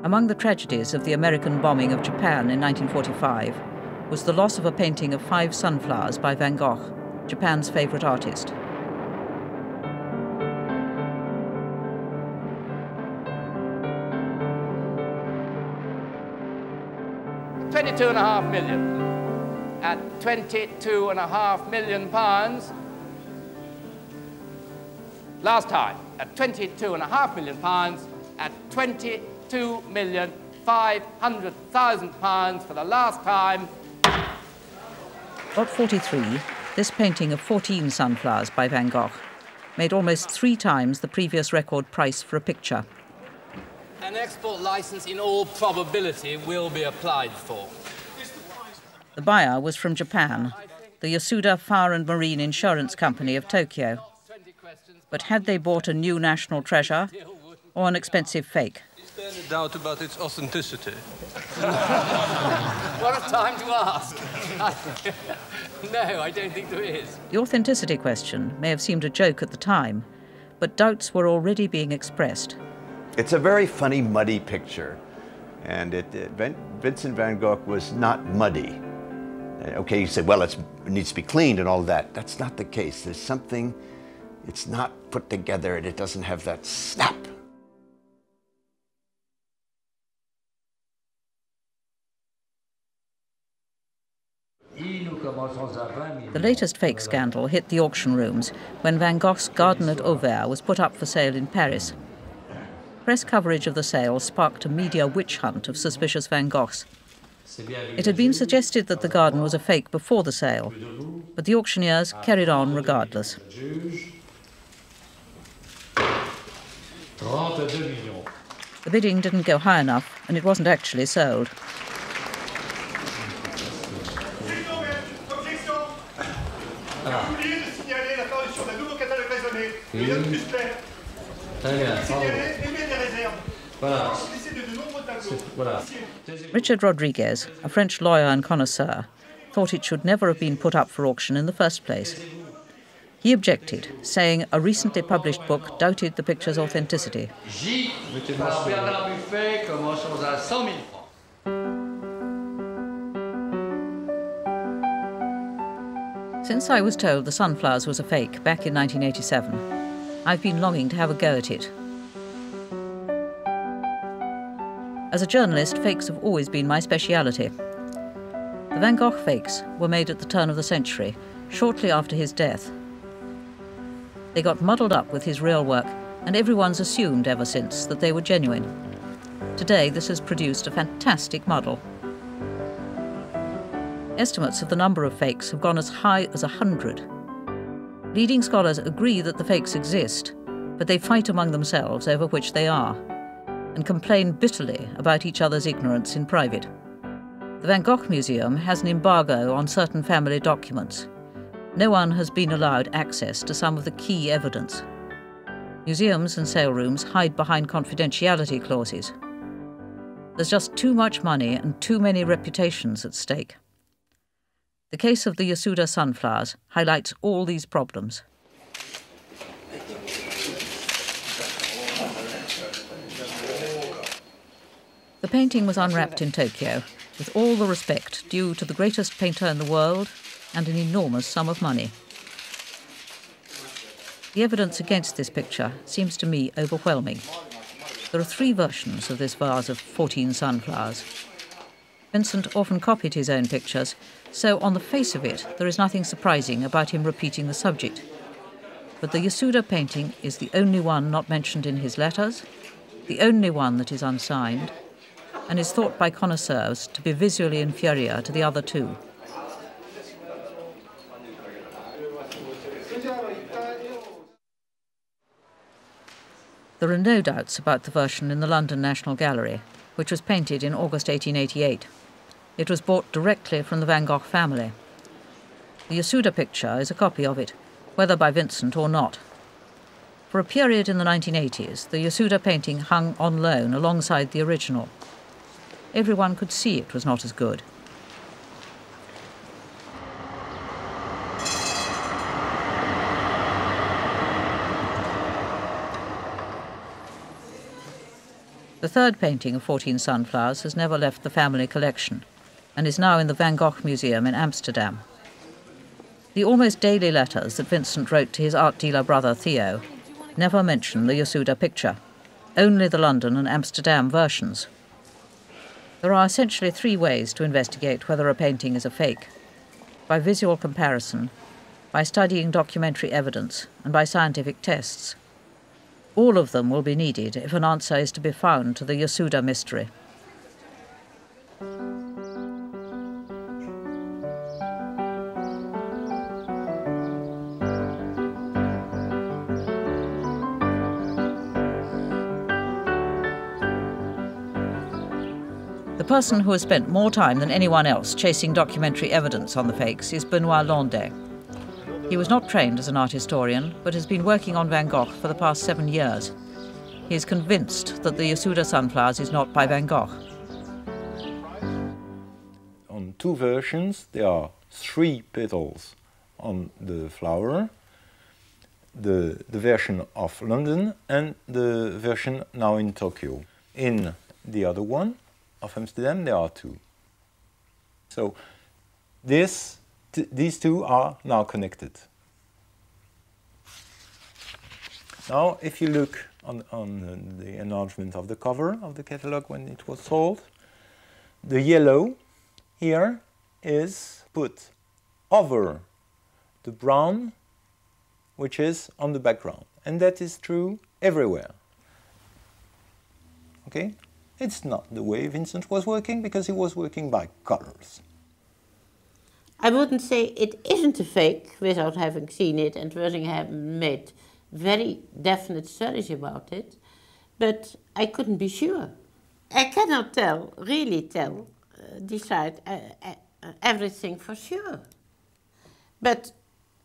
Among the tragedies of the American bombing of Japan in 1945 was the loss of a painting of 5 sunflowers by Van Gogh, Japan's favourite artist. £22.5 million. At £22.5 million. Last time, at £22.5 million, at £22,500,000 for the last time. Lot 43, this painting of 14 sunflowers by Van Gogh, made almost 3 times the previous record price for a picture. An export license in all probability will be applied for. The buyer was from Japan, the Yasuda Fire and Marine Insurance Company of Tokyo. But had they bought a new national treasure or an expensive fake? Is there any doubt about its authenticity? What a time to ask. No, I don't think there is. The authenticity question may have seemed a joke at the time, but doubts were already being expressed. It's a very funny, muddy picture. And Vincent van Gogh was not muddy. Okay, you say, well, it needs to be cleaned and all that. That's not the case. There's something, it's not put together and it doesn't have that snap. The latest fake scandal hit the auction rooms when Van Gogh's Garden at Auvers was put up for sale in Paris. Press coverage of the sale sparked a media witch hunt of suspicious Van Goghs. It had been suggested that the garden was a fake before the sale, but the auctioneers carried on regardless. The bidding didn't go high enough, and it wasn't actually sold. Richard Rodriguez, a French lawyer and connoisseur, thought it should never have been put up for auction in the first place. He objected, saying a recently published book doubted the picture's authenticity. Since I was told the sunflowers was a fake back in 1987, I've been longing to have a go at it. As a journalist, fakes have always been my speciality. The Van Gogh fakes were made at the turn of the century, shortly after his death. They got muddled up with his real work, and everyone's assumed ever since that they were genuine. Today, this has produced a fantastic muddle. Estimates of the number of fakes have gone as high as 100. Leading scholars agree that the fakes exist, but they fight among themselves over which they are, and complain bitterly about each other's ignorance in private. The Van Gogh Museum has an embargo on certain family documents. No one has been allowed access to some of the key evidence. Museums and sale rooms hide behind confidentiality clauses. There's just too much money and too many reputations at stake. The case of the Yasuda sunflowers highlights all these problems. The painting was unwrapped in Tokyo with all the respect due to the greatest painter in the world and an enormous sum of money. The evidence against this picture seems to me overwhelming. There are 3 versions of this vase of 14 sunflowers. Vincent often copied his own pictures, so on the face of it, there is nothing surprising about him repeating the subject. But the Yasuda painting is the only one not mentioned in his letters, the only one that is unsigned, and is thought by connoisseurs to be visually inferior to the other 2. There are no doubts about the version in the London National Gallery, which was painted in August 1888. It was bought directly from the Van Gogh family. The Yasuda picture is a copy of it, whether by Vincent or not. For a period in the 1980s, the Yasuda painting hung on loan alongside the original. Everyone could see it was not as good. The third painting of 14 sunflowers has never left the family collection and is now in the Van Gogh Museum in Amsterdam. The almost daily letters that Vincent wrote to his art dealer brother Theo never mention the Yasuda picture, only the London and Amsterdam versions. There are essentially three ways to investigate whether a painting is a fake: by visual comparison, by studying documentary evidence, and by scientific tests. All of them will be needed if an answer is to be found to the Yasuda mystery. The person who has spent more time than anyone else chasing documentary evidence on the fakes is Benoit Londe. He was not trained as an art historian, but has been working on Van Gogh for the past 7 years. He is convinced that the Yasuda sunflowers is not by Van Gogh. On two versions, there are 3 petals on the flower, the version of London and the version now in Tokyo. In the other one, of Amsterdam, there are 2. So these two are now connected. Now, if you look on the enlargement of the cover of the catalogue when it was sold, the yellow here is put over the brown, which is on the background. And that is true everywhere. Okay? It's not the way Vincent was working, because he was working by colors. I wouldn't say it isn't a fake without having seen it and having made very definite studies about it, but I couldn't be sure. I cannot decide everything for sure. But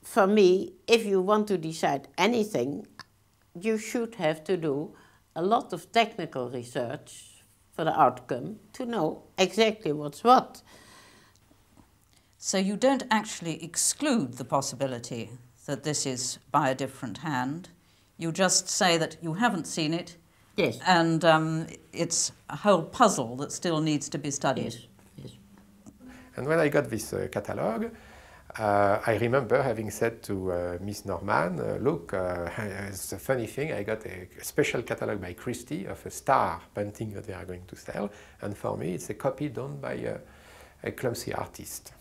for me, if you want to decide anything, you should have to do a lot of technical research for the outcome to know exactly what's what. So you don't actually exclude the possibility that this is by a different hand. You just say that you haven't seen it. Yes. And it's a whole puzzle that still needs to be studied. Yes. Yes. And when I got this catalogue, I remember having said to Miss Norman, look, it's a funny thing, I got a special catalogue by Christie of a star painting that they are going to sell, and for me it's a copy done by a clumsy artist.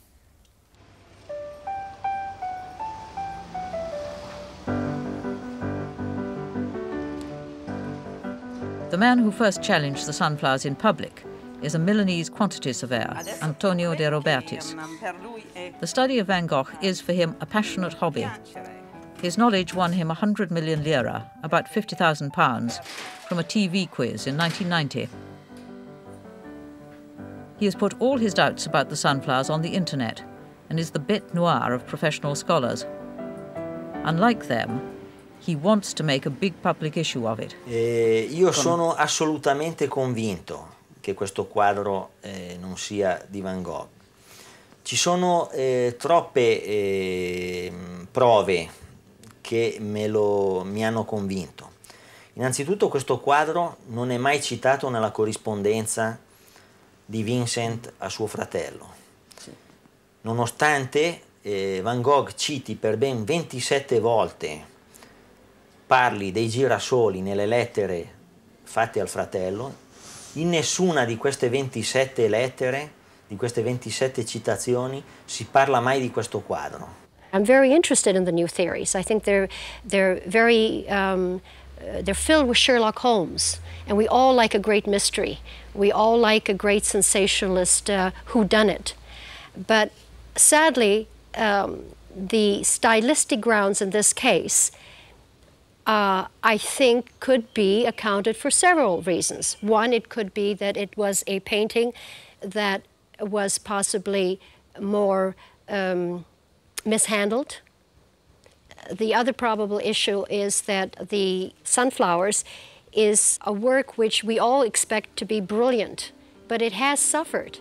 The man who first challenged the sunflowers in public is a Milanese quantity surveyor, Antonio de Robertis. The study of Van Gogh is for him a passionate hobby. His knowledge won him 100 million lira, about £50,000, from a TV quiz in 1990. He has put all his doubts about the sunflowers on the internet and is the bête noire of professional scholars. Unlike them, he wants to make a big public issue of it. Io sono assolutamente convinto che questo quadro non sia di Van Gogh. Ci sono troppe prove che mi hanno convinto. Innanzitutto questo quadro non è mai citato nella corrispondenza di Vincent a suo fratello. Nonostante Van Gogh citi per ben 27 volte, parli dei girasoli nelle lettere fatte al fratello, in nessuna di queste 27 lettere, di queste 27 citazioni, si parla mai di questo quadro. I'm very interested in the new theories. I think they're very they're filled with Sherlock Holmes, and we all like a great mystery. We all like a great sensationalist whodunit. But sadly, the stylistic grounds in this case I think could be accounted for several reasons. One, it could be that it was a painting that was possibly more mishandled. The other probable issue is that the sunflowers is a work which we all expect to be brilliant, but it has suffered.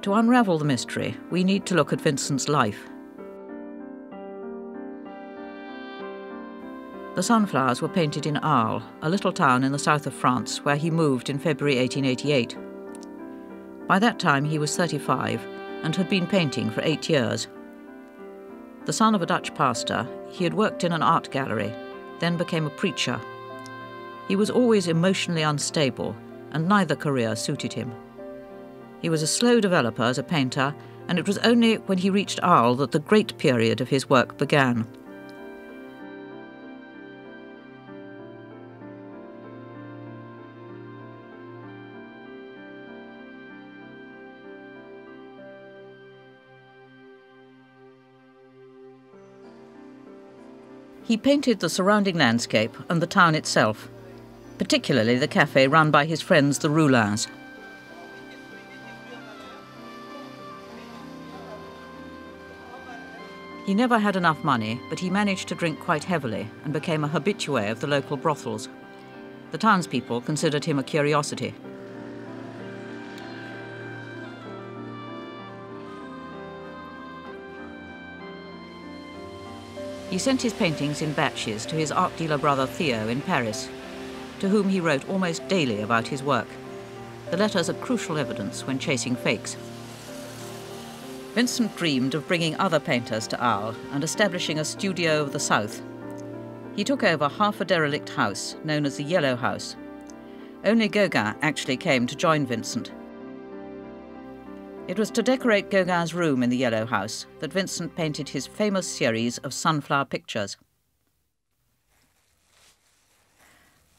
To unravel the mystery, we need to look at Vincent's life. The sunflowers were painted in Arles, a little town in the south of France where he moved in February 1888. By that time he was 35 and had been painting for 8 years. The son of a Dutch pastor, he had worked in an art gallery, then became a preacher. He was always emotionally unstable, and neither career suited him. He was a slow developer as a painter, and it was only when he reached Arles that the great period of his work began. He painted the surrounding landscape and the town itself, particularly the cafe run by his friends the Roulins. He never had enough money, but he managed to drink quite heavily and became a habitué of the local brothels. The townspeople considered him a curiosity. He sent his paintings in batches to his art dealer brother Theo in Paris, to whom he wrote almost daily about his work. The letters are crucial evidence when chasing fakes. Vincent dreamed of bringing other painters to Arles and establishing a studio of the South. He took over half a derelict house known as the Yellow House. Only Gauguin actually came to join Vincent. It was to decorate Gauguin's room in the Yellow House that Vincent painted his famous series of sunflower pictures.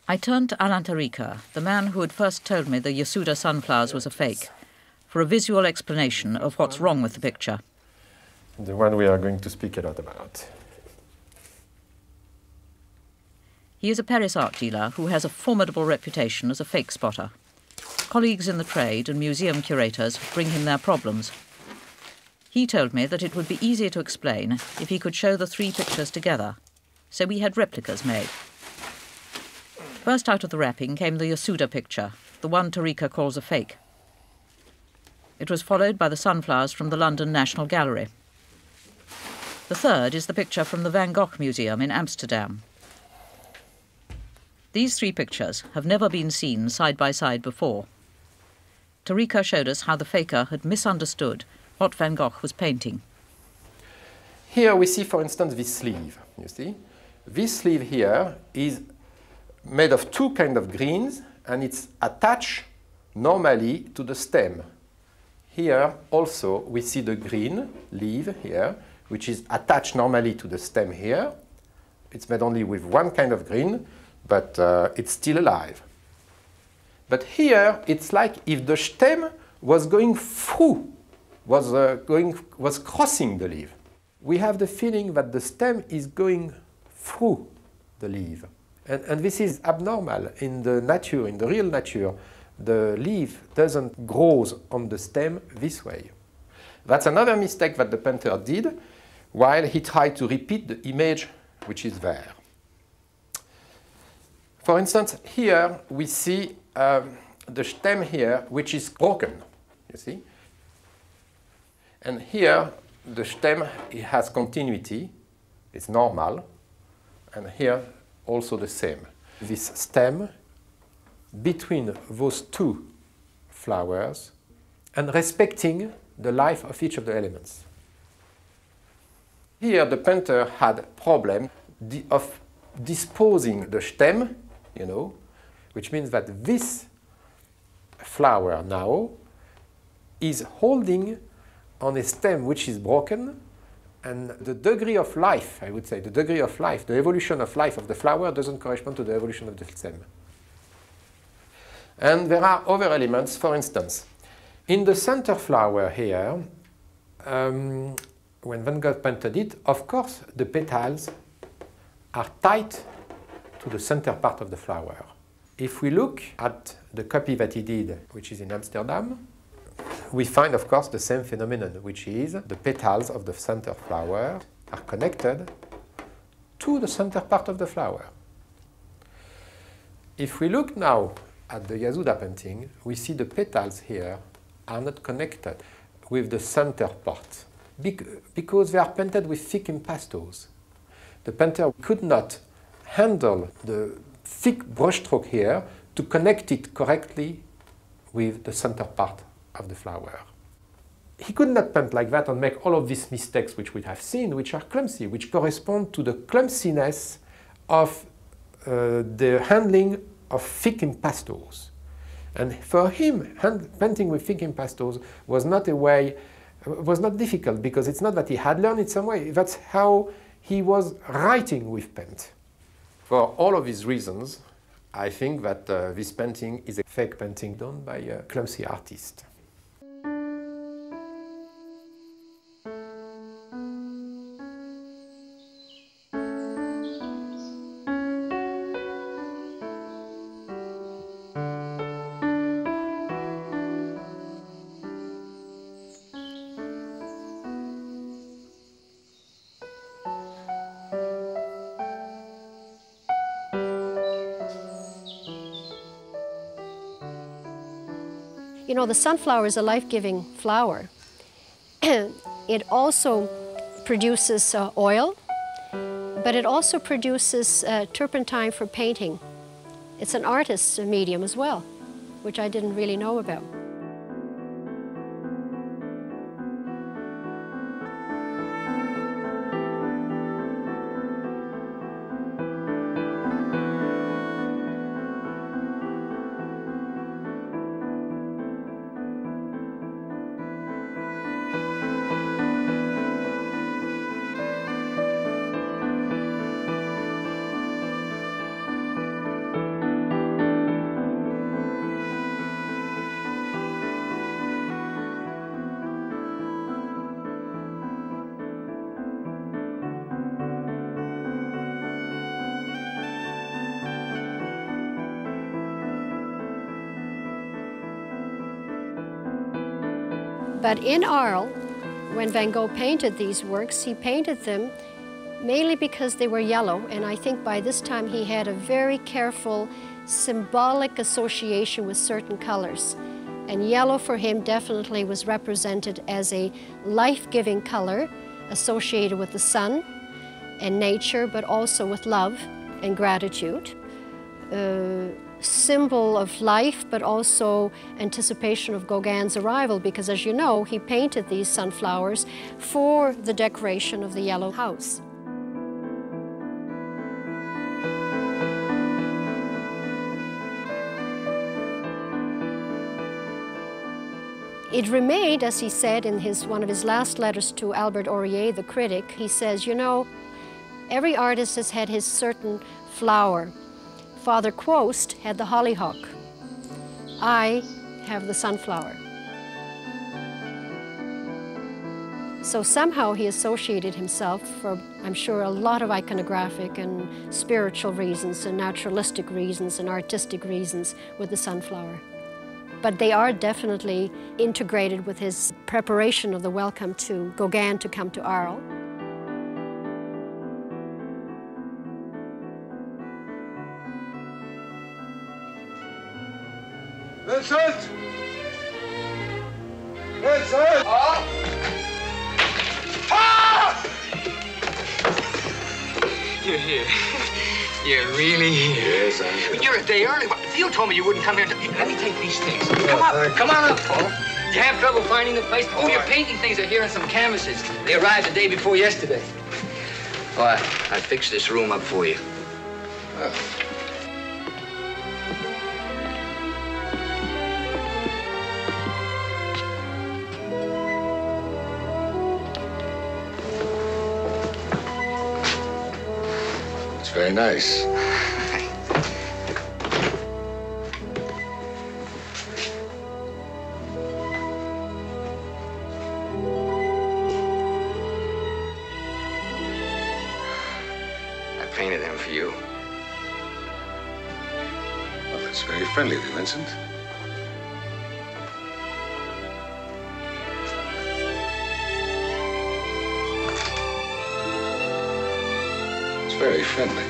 I turned to Alain Tarica, the man who had first told me the Yasuda sunflowers was a fake, for a visual explanation of what's wrong with the picture. The one we are going to speak a lot about. He is a Paris art dealer who has a formidable reputation as a fake spotter. Colleagues in the trade and museum curators bring him their problems. He told me that it would be easier to explain if he could show the three pictures together, so we had replicas made. First out of the wrapping came the Yasuda picture, the one Tarica calls a fake. It was followed by the sunflowers from the London National Gallery. The third is the picture from the Van Gogh Museum in Amsterdam. These three pictures have never been seen side by side before. Tarica showed us how the faker had misunderstood what Van Gogh was painting. Here we see, for instance, this sleeve, you see? This sleeve here is made of two kinds of greens, and it's attached normally to the stem. Here also we see the green leaf here, which is attached normally to the stem here. It's made only with one kind of green, but it's still alive. But here it's like if the stem was going through, was crossing the leaf. We have the feeling that the stem is going through the leaf. And this is abnormal in the nature, in the real nature. The leaf doesn't grow on the stem this way. That's another mistake that the painter did while he tried to repeat the image which is there. For instance, here we see the stem here which is broken, you see? And here the stem it has continuity, it's normal, and here also the same. This stem between those two flowers and respecting the life of each of the elements. Here the painter had a problem of disposing the stem, you know, which means that this flower now is holding on a stem which is broken, and the degree of life, I would say, the degree of life, the evolution of life of the flower doesn't correspond to the evolution of the stem. And there are other elements, for instance, in the center flower here, when Van Gogh painted it, of course, the petals are tight to the center part of the flower. If we look at the copy that he did, which is in Amsterdam, we find, of course, the same phenomenon, which is the petals of the center flower are connected to the center part of the flower. If we look now at the Yasuda painting, we see the petals here are not connected with the center part because they are painted with thick impastos. The painter could not handle the thick brushstroke here to connect it correctly with the center part of the flower. He could not paint like that and make all of these mistakes which we have seen, which are clumsy, which correspond to the clumsiness of the handling of thick impastos. And for him, painting with thick impastos was not a way, was not difficult, because it's not that he had learned it some way, that's how he was writing with paint. For all of these reasons, I think that this painting is a fake painting done by a clumsy artist. You know, the sunflower is a life-giving flower. It also produces oil, but it also produces turpentine for painting. It's an artist's medium as well, which I didn't really know about. But in Arles, when Van Gogh painted these works, he painted them mainly because they were yellow, and I think by this time he had a very careful symbolic association with certain colors. And yellow for him definitely was represented as a life-giving color associated with the sun and nature, but also with love and gratitude. Symbol of life, but also anticipation of Gauguin's arrival, because as you know, he painted these sunflowers for the decoration of the Yellow House. It remained, as he said in one of his last letters to Albert Aurier, the critic, he says, you know, every artist has had his certain flower. Father Quost had the hollyhock. I have the sunflower. So somehow he associated himself, for I'm sure a lot of iconographic and spiritual reasons and naturalistic reasons and artistic reasons, with the sunflower. But they are definitely integrated with his preparation of the welcome to Gauguin to come to Arles. Vincent! Vincent! Ah! Ah! You're here. You're really here. Yes, I'm here. You're a day early. Theo told me you wouldn't come here. Let me take these things. Come on. Come on up, Paul. You have trouble finding the place? Oh, your painting things are here in some canvases. They arrived the day before yesterday. Oh, I fixed this room up for you. Oh. Very nice. I painted them for you. Well, that's very friendly of you, Vincent. Very friendly.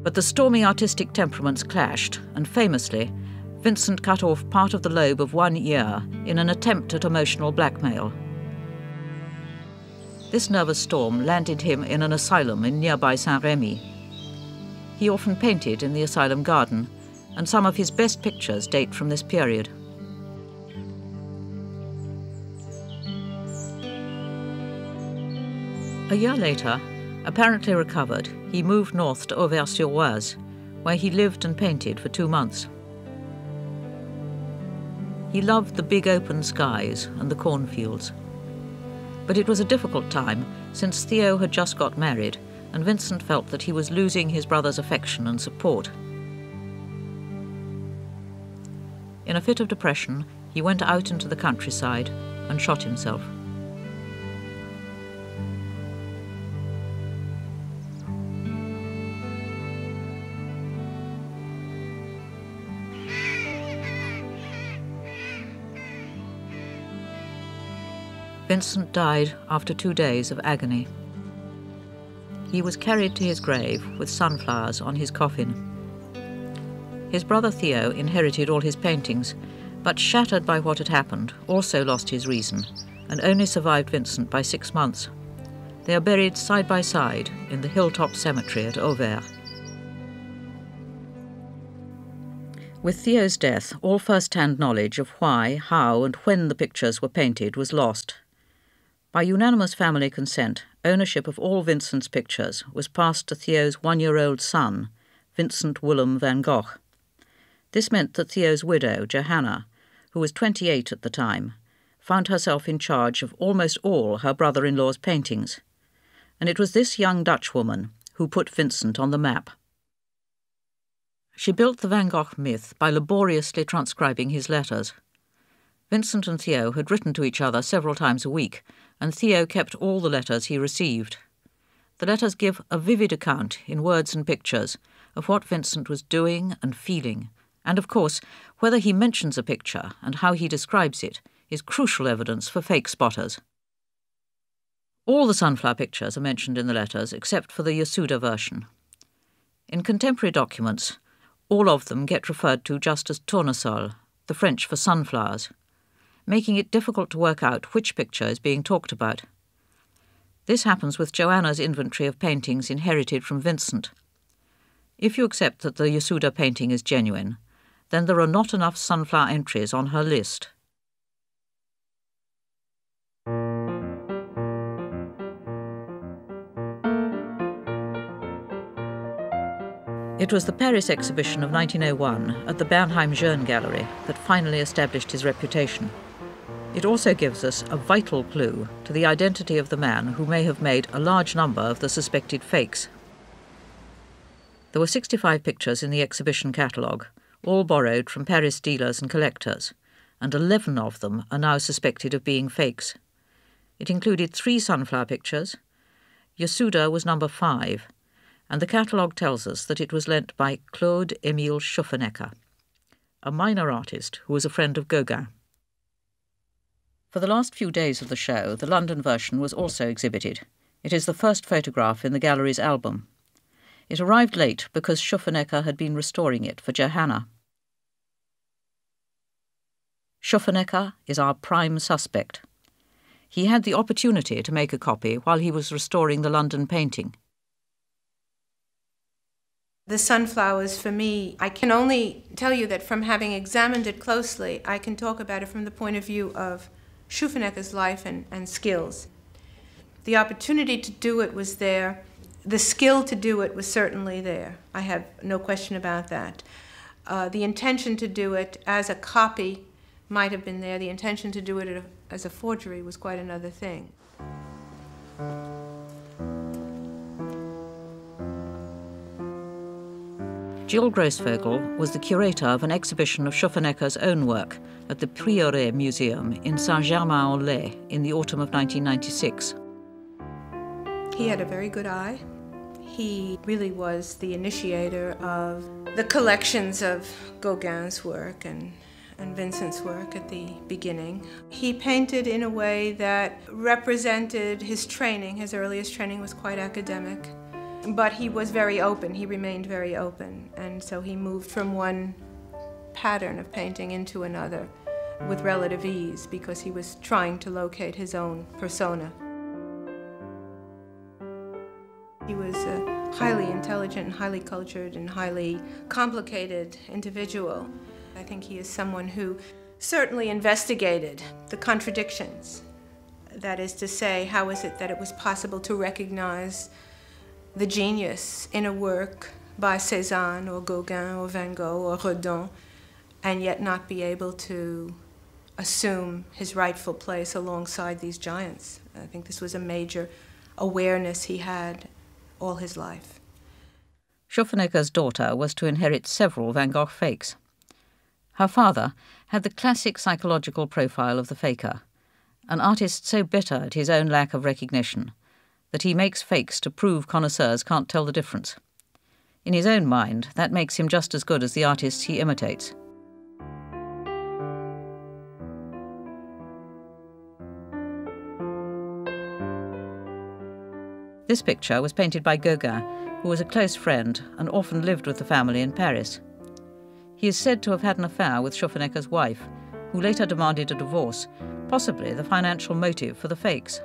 But the stormy artistic temperaments clashed, and famously, Vincent cut off part of the lobe of one ear in an attempt at emotional blackmail. This nervous storm landed him in an asylum in nearby Saint-Rémy. He often painted in the asylum garden, and some of his best pictures date from this period. A year later, apparently recovered, he moved north to Auvers-sur-Oise, where he lived and painted for 2 months. He loved the big open skies and the cornfields. But it was a difficult time, since Theo had just got married, and Vincent felt that he was losing his brother's affection and support. In a fit of depression, he went out into the countryside and shot himself. Vincent died after 2 days of agony. He was carried to his grave with sunflowers on his coffin. His brother Theo inherited all his paintings, but shattered by what had happened, also lost his reason, and only survived Vincent by 6 months. They are buried side by side in the hilltop cemetery at Auvers. With Theo's death, all first-hand knowledge of why, how, and when the pictures were painted was lost. By unanimous family consent, ownership of all Vincent's pictures was passed to Theo's 1-year-old son, Vincent van Gogh. This meant that Theo's widow, Johanna, who was 28 at the time, found herself in charge of almost all her brother-in-law's paintings. And it was this young Dutch woman who put Vincent on the map. She built the Van Gogh myth by laboriously transcribing his letters. Vincent and Theo had written to each other several times a week, and Theo kept all the letters he received. The letters give a vivid account, in words and pictures, of what Vincent was doing and feeling, and of course, whether he mentions a picture and how he describes it is crucial evidence for fake spotters. All the sunflower pictures are mentioned in the letters except for the Yasuda version. In contemporary documents, all of them get referred to just as tournesol, the French for sunflowers, making it difficult to work out which picture is being talked about. This happens with Joanna's inventory of paintings inherited from Vincent. If you accept that the Yasuda painting is genuine, then there are not enough sunflower entries on her list. It was the Paris exhibition of 1901 at the Bernheim Jeune Gallery that finally established his reputation. It also gives us a vital clue to the identity of the man who may have made a large number of the suspected fakes. There were 65 pictures in the exhibition catalogue, all borrowed from Paris dealers and collectors, and 11 of them are now suspected of being fakes. It included 3 sunflower pictures. Yasuda was number 5, and the catalogue tells us that it was lent by Claude-Émile Schuffenecker, a minor artist who was a friend of Gauguin. For the last few days of the show, the London version was also exhibited. It is the first photograph in the gallery's album. It arrived late because Schuffenecker had been restoring it for Johanna. Schuffenecker is our prime suspect. He had the opportunity to make a copy while he was restoring the London painting. The sunflowers, for me, I can only tell you that from having examined it closely, I can talk about it from the point of view of Schuffenecker's life and skills. The opportunity to do it was there. The skill to do it was certainly there. I have no question about that. The intention to do it as a copy might have been there. The intention to do it as a forgery was quite another thing. Jill Grossvogel was the curator of an exhibition of Schuffenecker's own work at the Prieuré Museum in Saint-Germain-en-Laye in the autumn of 1996. He had a very good eye. He really was the initiator of the collections of Gauguin's work and Vincent's work at the beginning. He painted in a way that represented his training. His earliest training was quite academic. But he was very open, he remained very open, and so he moved from one pattern of painting into another with relative ease because he was trying to locate his own persona. He was a highly intelligent, and highly cultured, and highly complicated individual. I think he is someone who certainly investigated the contradictions. That is to say, how is it that it was possible to recognize the genius in a work by Cézanne or Gauguin or Van Gogh or Redon, and yet not be able to assume his rightful place alongside these giants. I think this was a major awareness he had all his life. Schufenecker's daughter was to inherit several Van Gogh fakes. Her father had the classic psychological profile of the faker, an artist so bitter at his own lack of recognition that he makes fakes to prove connoisseurs can't tell the difference. In his own mind, that makes him just as good as the artists he imitates. This picture was painted by Gauguin, who was a close friend and often lived with the family in Paris. He is said to have had an affair with Schufenecker's wife, who later demanded a divorce, possibly the financial motive for the fakes.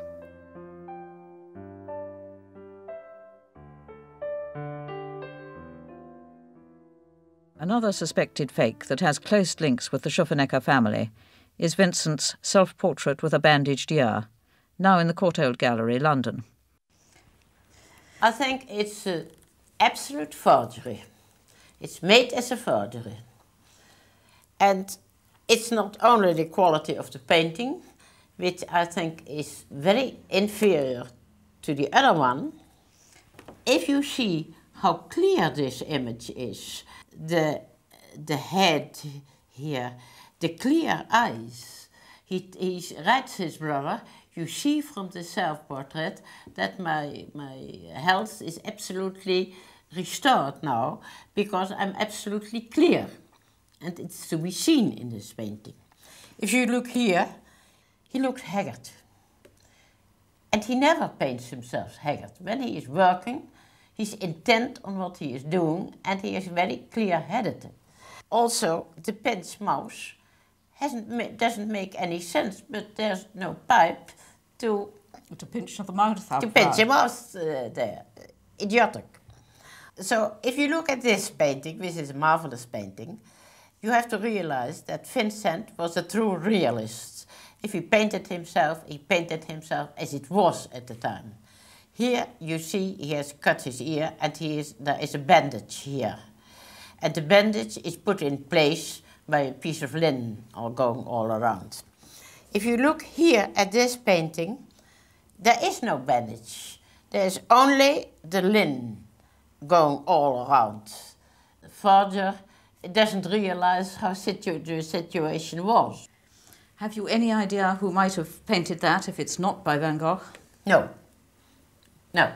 Another suspected fake that has close links with the Schufenecker family is Vincent's self-portrait with a bandaged ear, now in the Courtauld Gallery, London. I think it's an absolute forgery. It's made as a forgery. And it's not only the quality of the painting, which I think is very inferior to the other one. If you see how clear this image is, the head here, the clear eyes, he writes his brother, you see from the self-portrait that my health is absolutely restored now because I'm absolutely clear. And it's to be seen in this painting. If you look here, he looks haggard. And he never paints himself haggard. When he is working, he's intent on what he is doing and he is very clear-headed. Also, the pinch mouth doesn't make any sense, but there's no pipe to pinch the mouth out. To pinch the mouth there. Idiotic. So if you look at this painting, which is a marvelous painting, you have to realize that Vincent was a true realist. If he painted himself as it was at the time. Here you see he has cut his ear and there is a bandage here. And the bandage is put in place by a piece of linen going all around. If you look here at this painting, there is no bandage. There is only the linen going all around. The forger doesn't realize how the situation was. Have you any idea who might have painted that if it's not by Van Gogh? No. No.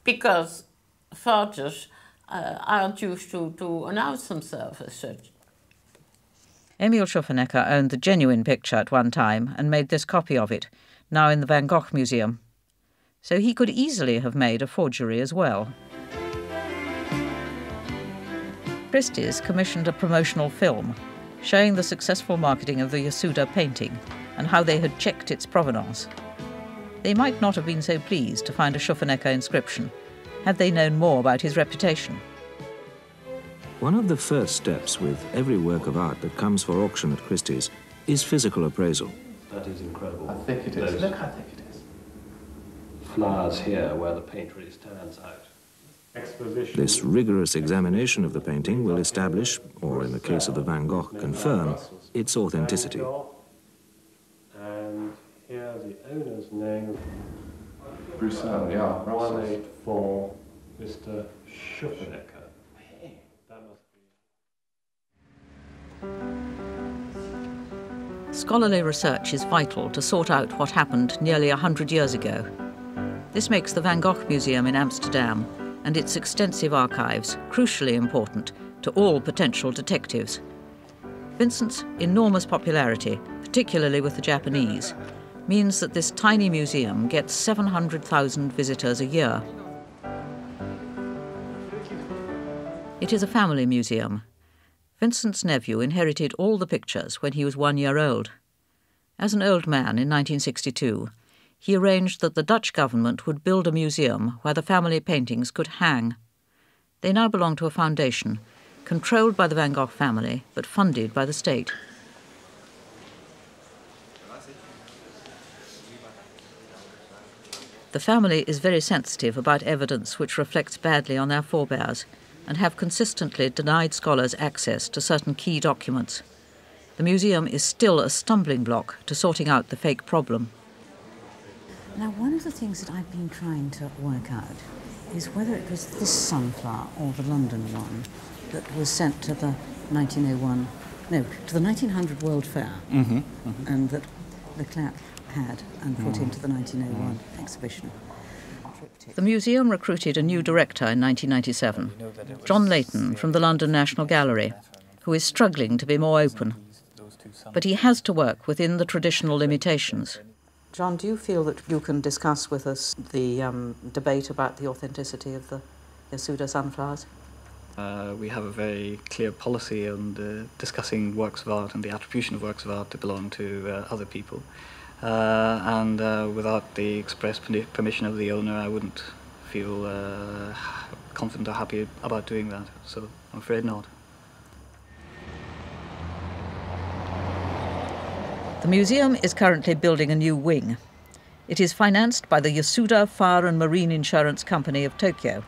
Because forgers aren't used to announce themselves as such. Emil Schufenecker owned the genuine picture at one time and made this copy of it, now in the Van Gogh Museum. So he could easily have made a forgery as well. Christie's commissioned a promotional film showing the successful marketing of the Yasuda painting and how they had checked its provenance. They might not have been so pleased to find a Schufenecker inscription had they known more about his reputation. One of the first steps with every work of art that comes for auction at Christie's is physical appraisal. That is incredible. How thick it is. Look how thick it is. Flowers here where the paint really stands out. This rigorous examination of the painting will establish, or in the case of the Van Gogh, confirm, its authenticity. And here the owner's name. Bruxelles, yeah. 184 Mr. Schufenecker. That must be. Scholarly research is vital to sort out what happened nearly 100 years ago. This makes the Van Gogh Museum in Amsterdam and its extensive archives crucially important to all potential detectives. Vincent's enormous popularity, particularly with the Japanese, means that this tiny museum gets 700,000 visitors a year. It is a family museum. Vincent's nephew inherited all the pictures when he was 1 year old. As an old man in 1962, he arranged that the Dutch government would build a museum where the family paintings could hang. They now belong to a foundation, controlled by the Van Gogh family, but funded by the state. The family is very sensitive about evidence which reflects badly on their forebears, and have consistently denied scholars access to certain key documents. The museum is still a stumbling block to sorting out the fake problem. Now, one of the things that I've been trying to work out is whether it was this sunflower or the London one that was sent to the 1900 World Fair, and that Leclerc had and put into the 1901 exhibition. The museum recruited a new director in 1997, John Layton from the London National Gallery, who is struggling to be more open. But he has to work within the traditional limitations. John, do you feel that you can discuss with us the debate about the authenticity of the Yasuda sunflowers? We have a very clear policy on discussing works of art and the attribution of works of art to belong to other people. And without the express permission of the owner, I wouldn't feel confident or happy about doing that. So I'm afraid not. The museum is currently building a new wing. It is financed by the Yasuda Fire and Marine Insurance Company of Tokyo,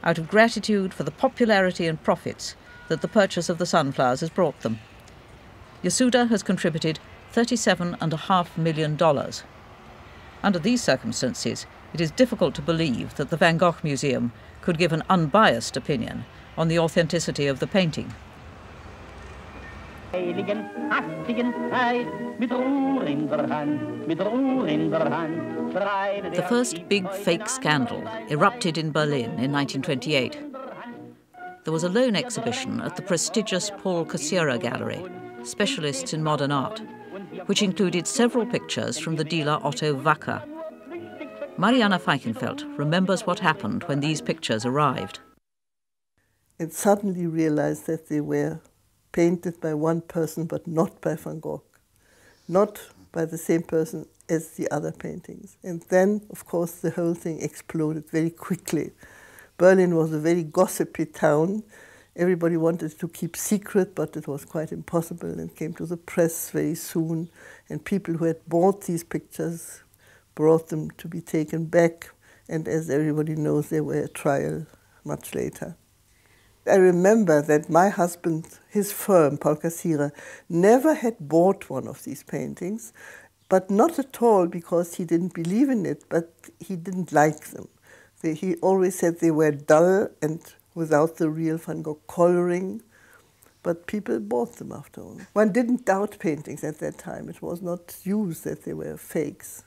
out of gratitude for the popularity and profits that the purchase of the sunflowers has brought them. Yasuda has contributed $37.5 million. Under these circumstances, it is difficult to believe that the Van Gogh Museum could give an unbiased opinion on the authenticity of the painting. The first big fake scandal erupted in Berlin in 1928. There was a loan exhibition at the prestigious Paul Cassirer Gallery, specialists in modern art, which included several pictures from the dealer Otto Wacker. Mariana Feichenfeld remembers what happened when these pictures arrived. And suddenly realized that they were painted by one person, but not by Van Gogh, not by the same person as the other paintings. And then, of course, the whole thing exploded very quickly. Berlin was a very gossipy town. Everybody wanted to keep secret, but it was quite impossible, and came to the press very soon. And people who had bought these pictures brought them to be taken back. And as everybody knows, there were a trial much later. I remember that my husband, his firm, Paul Cassirer, never had bought one of these paintings, but not at all because he didn't believe in it, but he didn't like them. He always said they were dull and without the real Van Gogh coloring, but people bought them after all. One didn't doubt paintings at that time. It was not used that they were fakes.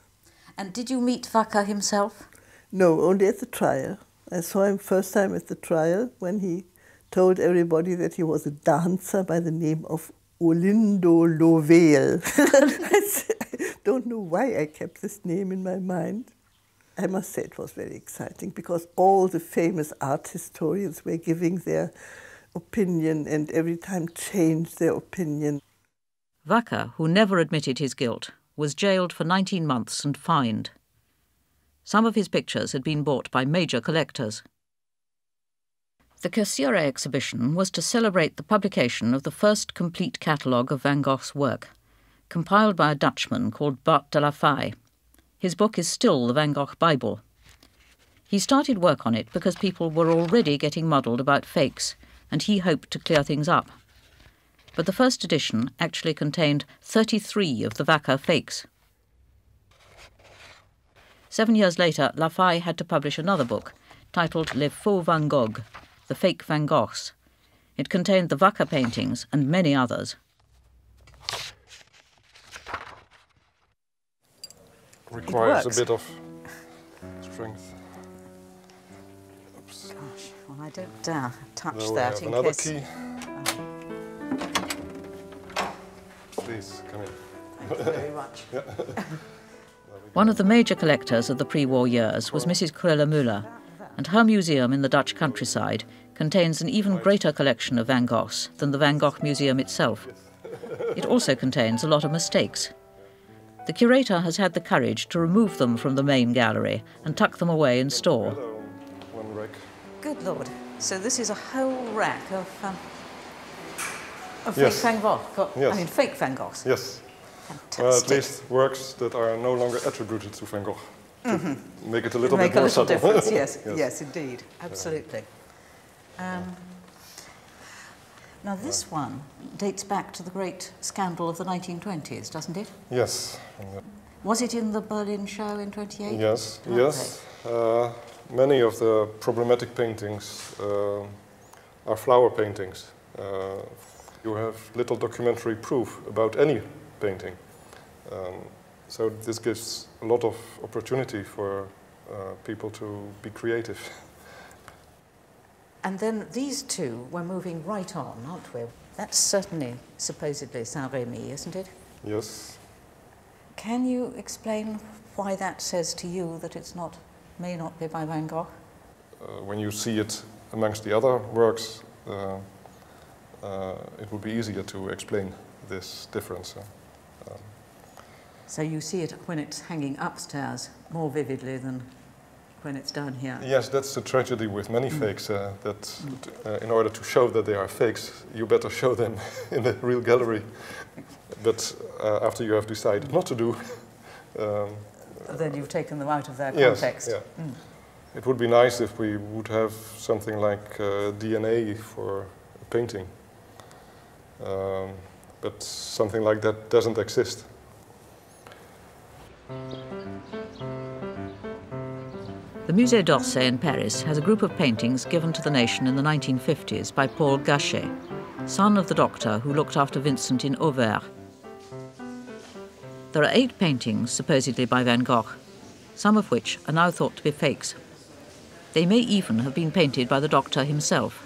And did you meet Wacker himself? No, only at the trial. I saw him first time at the trial when he told everybody that he was a dancer by the name of Olindo Lovell. I don't know why I kept this name in my mind. I must say it was very exciting because all the famous art historians were giving their opinion and every time changed their opinion. Wacker, who never admitted his guilt, was jailed for 19 months and fined. Some of his pictures had been bought by major collectors. The Cassirer exhibition was to celebrate the publication of the first complete catalogue of Van Gogh's work, compiled by a Dutchman called Bart de la Faye. His book is still the Van Gogh Bible. He started work on it because people were already getting muddled about fakes, and he hoped to clear things up. But the first edition actually contained 33 of the Wacker fakes. 7 years later, La Faye had to publish another book, titled Les Faux Van Gogh, the Fake Van Goghs. It contained the Wacker paintings and many others. Requires a bit of strength. Oops. Gosh, well, I don't dare touch No, that in another case... key. Please, come in. Thank you very much. One of the major collectors of the pre-war years was Mrs. Kröller-Müller, and her museum in the Dutch countryside contains an even greater collection of Van Goghs than the Van Gogh Museum itself. It also contains a lot of mistakes. The curator has had the courage to remove them from the main gallery and tuck them away in store. One rack. Good Lord. So this is a whole rack of Yes. Fake Van Gogh. Yes. I mean, fake Van Goghs. Yes. Fantastic. At least works that are no longer attributed to Van Gogh. To make it a little Make bit more a little subtle. difference, yes. Yes. Yes, indeed. Absolutely. Now this one dates back to the great scandal of the 1920s, doesn't it? Yes. Was it in the Berlin show in 28? Yes, Okay. yes. Many of the problematic paintings are flower paintings. You have little documentary proof about any painting. So this gives a lot of opportunity for people to be creative. And then these two, we're moving right on, aren't we? That's certainly supposedly Saint-Rémy, isn't it? Yes. Can you explain why that says to you that it's not, may not be by Van Gogh? When you see it amongst the other works, it would be easier to explain this difference. So you see it when it's hanging upstairs more vividly than when it's down here? Yes, that's the tragedy with many fakes, that in order to show that they are fakes, you better show them in the real gallery. But after you have decided not to do... then you've taken them out of their yes, context. Yeah. It would be nice if we would have something like DNA for a painting. But something like that doesn't exist. The Musée d'Orsay in Paris has a group of paintings given to the nation in the 1950s by Paul Gachet, son of the doctor who looked after Vincent in Auvers. There are 8 paintings supposedly by Van Gogh, some of which are now thought to be fakes. They may even have been painted by the doctor himself.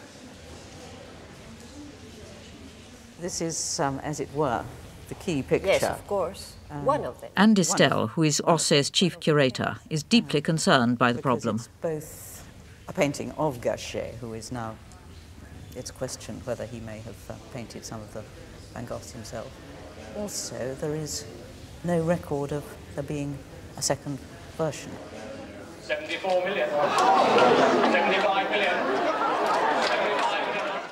This is, as it were, the key picture. Yes, of course. One of them. Anne Distel, who is Orsay's chief curator, is deeply concerned by the problem. It's both a painting of Gachet, who is now, it's questioned whether he may have painted some of the Van Goghs himself. Also, there is no record of there being a second version. 74 million. 75 million.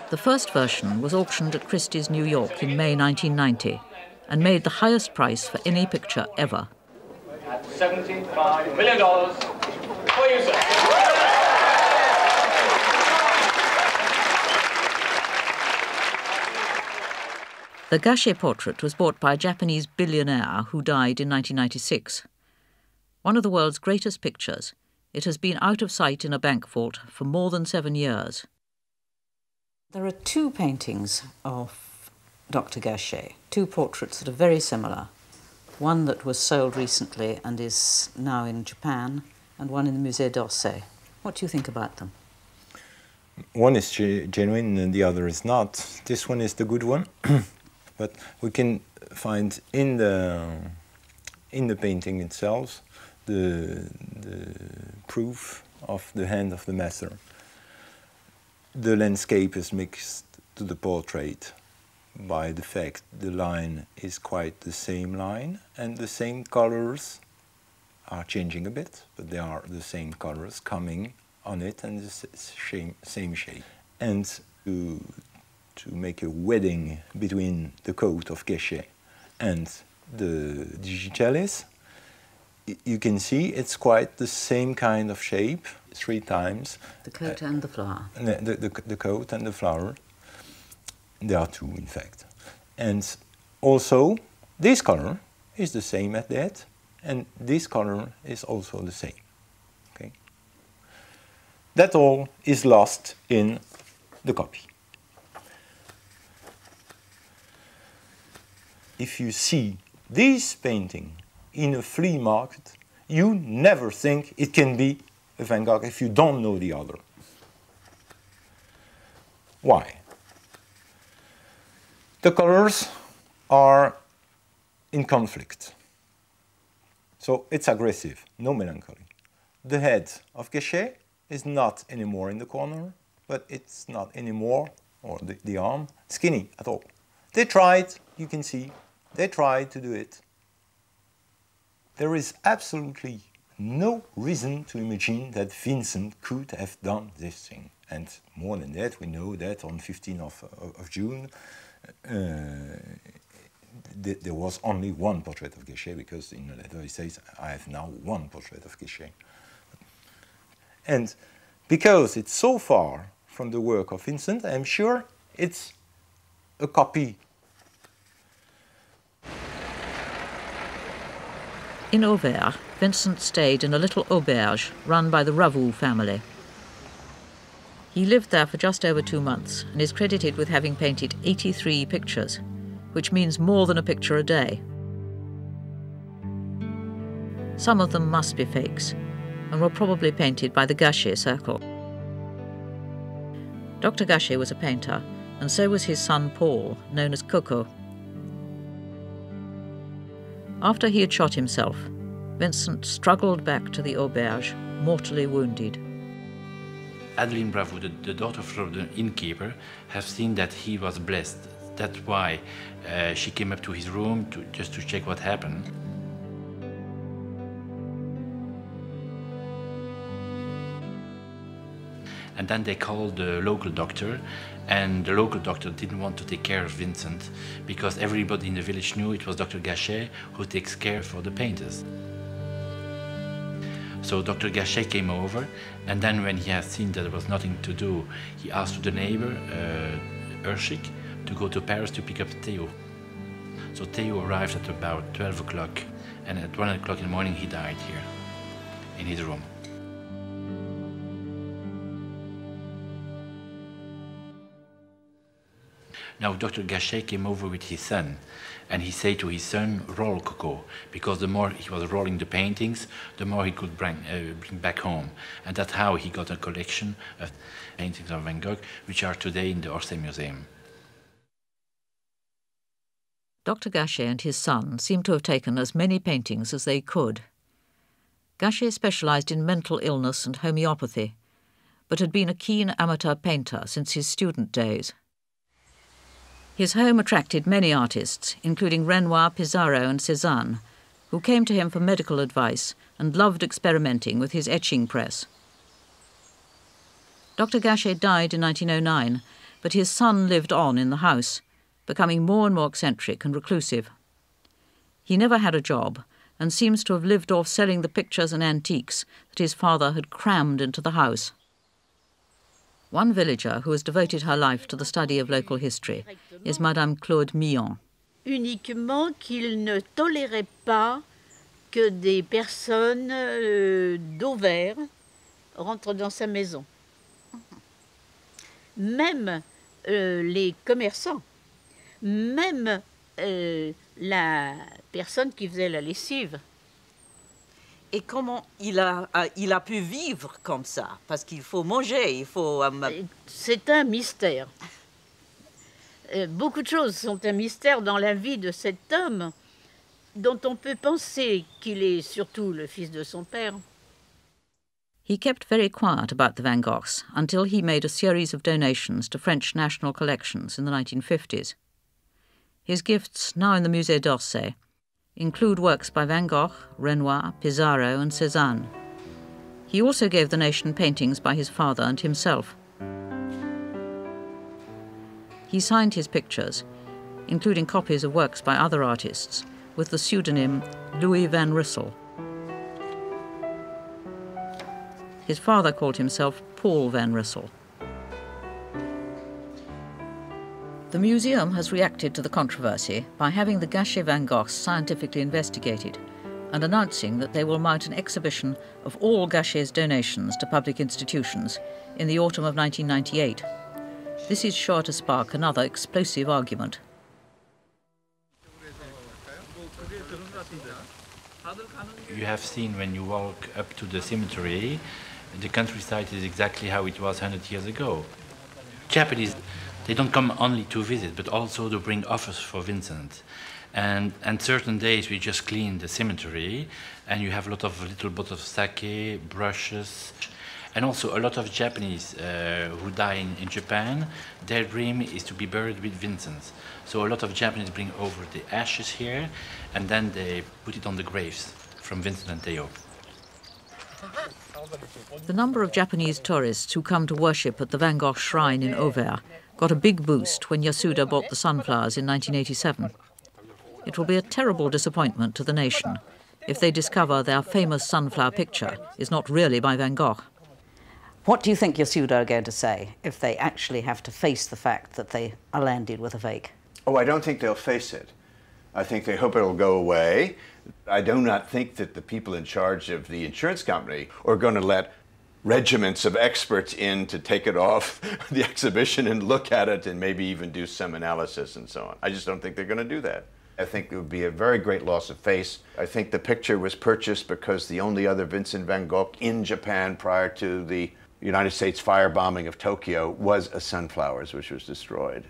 The first version was auctioned at Christie's New York in May 1990 and made the highest price for any picture ever. At $75 million for you, sir. The Gachet portrait was bought by a Japanese billionaire who died in 1996. One of the world's greatest pictures, it has been out of sight in a bank vault for more than 7 years. There are 2 paintings of Dr. Gachet, 2 portraits that are very similar. One that was sold recently and is now in Japan, and one in the Musée d'Orsay. What do you think about them? One is genuine and the other is not. This one is the good one, but we can find in the painting itself the proof of the hand of the master. The landscape is mixed to the portrait by the fact the line is quite the same line and the same colors are changing a bit, but they are the same colors coming on it and the same shade. And to make a wedding between the coat of Gachet and the Digitalis, you can see it's quite the same kind of shape 3 times. The coat and the flower. The coat and the flower. There are 2, in fact. And also, this color is the same as that, and this color is also the same. Okay? That all is lost in the copy. If you see this painting in a flea market, you never think it can be a Van Gogh if you don't know the other. Why? The colors are in conflict. So it's aggressive, no melancholy. The head of Gachet is not anymore in the corner, but it's not anymore, or the arm, skinny at all. They tried, you can see, they tried to do it. there is absolutely no reason to imagine that Vincent could have done this thing. And more than that, we know that on 15th of June, there was only one portrait of Gachet, because in the letter he says, I have now one portrait of Gachet. And because it's so far from the work of Vincent, I'm sure it's a copy. In Auvers, Vincent stayed in a little auberge run by the Ravoux family. He lived there for just over 2 months and is credited with having painted 83 pictures, which means more than a picture a day. Some of them must be fakes, and were probably painted by the Gachet circle. Dr. Gachet was a painter, and so was his son Paul, known as Coco. After he had shot himself, Vincent struggled back to the auberge, mortally wounded. Adeline Bravo, the daughter of the innkeeper, has seen that he was blessed. That's why she came up to his room just to check what happened. And then they called the local doctor, and the local doctor didn't want to take care of Vincent because everybody in the village knew it was Dr. Gachet who takes care for the painters. So Dr. Gachet came over, and then when he had seen that there was nothing to do, he asked the neighbor, Urshik, to go to Paris to pick up Theo. So Theo arrived at about 12 o'clock, and at 1 o'clock in the morning he died here, in his room. Now Dr. Gachet came over with his son, and he said to his son, roll Coco, because the more he was rolling the paintings, the more he could bring back home. And that's how he got a collection of paintings of Van Gogh, which are today in the Orsay Museum. Dr. Gachet and his son seem to have taken as many paintings as they could. Gachet specialised in mental illness and homeopathy, but had been a keen amateur painter since his student days. His home attracted many artists, including Renoir, Pissarro and Cézanne, who came to him for medical advice and loved experimenting with his etching press. Dr. Gachet died in 1909, but his son lived on in the house, becoming more and more eccentric and reclusive. He never had a job and seems to have lived off selling the pictures and antiques that his father had crammed into the house. One villager who has devoted her life to the study of local history is Madame Claude Millon. Uniquement qu'il ne tolérait pas que des personnes d'Auvers rentrent dans sa maison. Même les commerçants, même la personne qui faisait la lessive. Et comment il a pu vivre comme ça? Parce qu'il faut manger, il faut... C'est un mystère. Beaucoup de choses sont un mystère dans la vie de cet homme, dont on peut penser qu'il est surtout le fils de son père. He kept very quiet about the Van Goghs until he made a series of donations to French national collections in the 1950s. His gifts, now in the Musée d'Orsay, include works by Van Gogh, Renoir, Pissarro and Cézanne. He also gave the nation paintings by his father and himself. He signed his pictures, including copies of works by other artists, with the pseudonym Louis Van Rissel. His father called himself Paul Van Rissel. The museum has reacted to the controversy by having the Gachet Van Goghs scientifically investigated and announcing that they will mount an exhibition of all Gachet's donations to public institutions in the autumn of 1998. This is sure to spark another explosive argument. You have seen when you walk up to the cemetery, the countryside is exactly how it was 100 years ago. Japanese, they don't come only to visit, but also to bring offers for Vincent. And certain days we just clean the cemetery, and you have a lot of little bottles of sake, brushes, and also a lot of Japanese who die in Japan. Their dream is to be buried with Vincent. So a lot of Japanese bring over the ashes here, and then they put it on the graves from Vincent and Theo. The number of Japanese tourists who come to worship at the Van Gogh shrine in Auvers got a big boost when Yasuda bought the sunflowers in 1987. It will be a terrible disappointment to the nation if they discover their famous sunflower picture is not really by Van Gogh. What do you think Yasuda are going to say if they actually have to face the fact that they are landed with a fake? Oh, I don't think they'll face it. I think they hope it'll go away. I do not think that the people in charge of the insurance company are going to let regiments of experts in to take it off the exhibition and look at it and maybe even do some analysis and so on. I just don't think they're going to do that. I think it would be a very great loss of face. I think the picture was purchased because the only other Vincent van Gogh in Japan prior to the United States firebombing of Tokyo was a sunflowers, which was destroyed.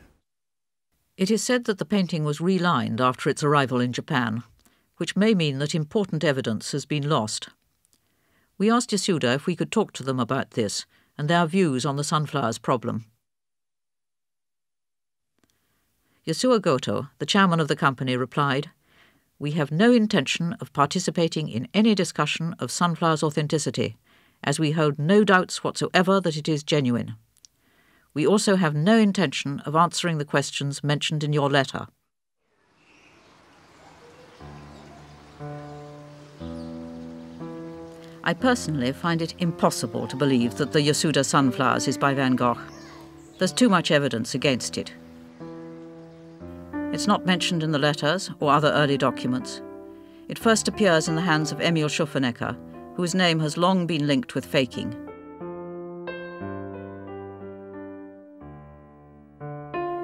It is said that the painting was relined after its arrival in Japan, which may mean that important evidence has been lost. We asked Yasuda if we could talk to them about this and their views on the sunflowers problem. Yasuo Goto, the chairman of the company, replied, "We have no intention of participating in any discussion of sunflowers' authenticity, as we hold no doubts whatsoever that it is genuine. We also have no intention of answering the questions mentioned in your letter." I personally find it impossible to believe that the Yasuda sunflowers is by Van Gogh. There's too much evidence against it. It's not mentioned in the letters or other early documents. It first appears in the hands of Emil Schuffernecker, whose name has long been linked with faking.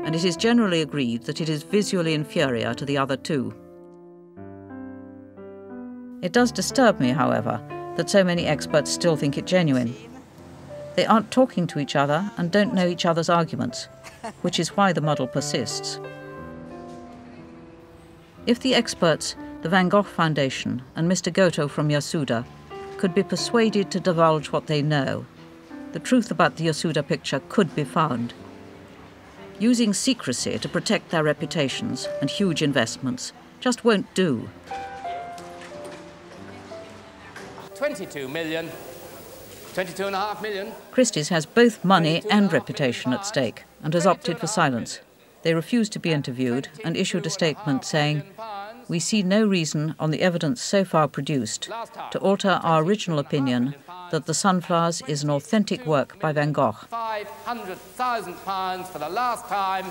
And it is generally agreed that it is visually inferior to the other two. It does disturb me, however, that so many experts still think it genuine. They aren't talking to each other and don't know each other's arguments, which is why the muddle persists. If the experts, the Van Gogh Foundation and Mr. Goto from Yasuda, could be persuaded to divulge what they know, the truth about the Yasuda picture could be found. Using secrecy to protect their reputations and huge investments just won't do. 22 million, 22.5 million. Christie's has both money and reputation at stake and has opted for silence. They refused to be interviewed and issued a statement saying, "We see no reason on the evidence so far produced to alter our original opinion that the sunflowers is an authentic work by Van Gogh." £500,000 for the last time.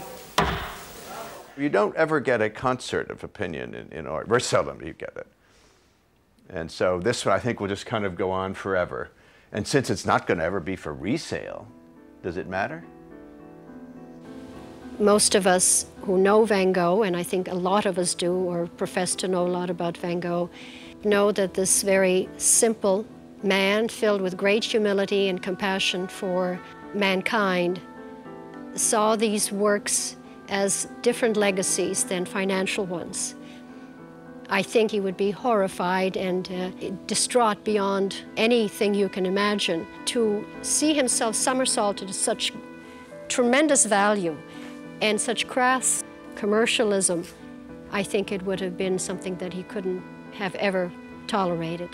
You don't ever get a concert of opinion in art. Very seldom do you get it. And so this, I think, will just kind of go on forever. And since it's not going to ever be for resale, does it matter? Most of us who know Van Gogh, and I think a lot of us do, or profess to know a lot about Van Gogh, know that this very simple man, filled with great humility and compassion for mankind, saw these works as different legacies than financial ones. I think he would be horrified and distraught beyond anything you can imagine to see himself somersaulted to such tremendous value and such crass commercialism. I think it would have been something that he couldn't have ever tolerated.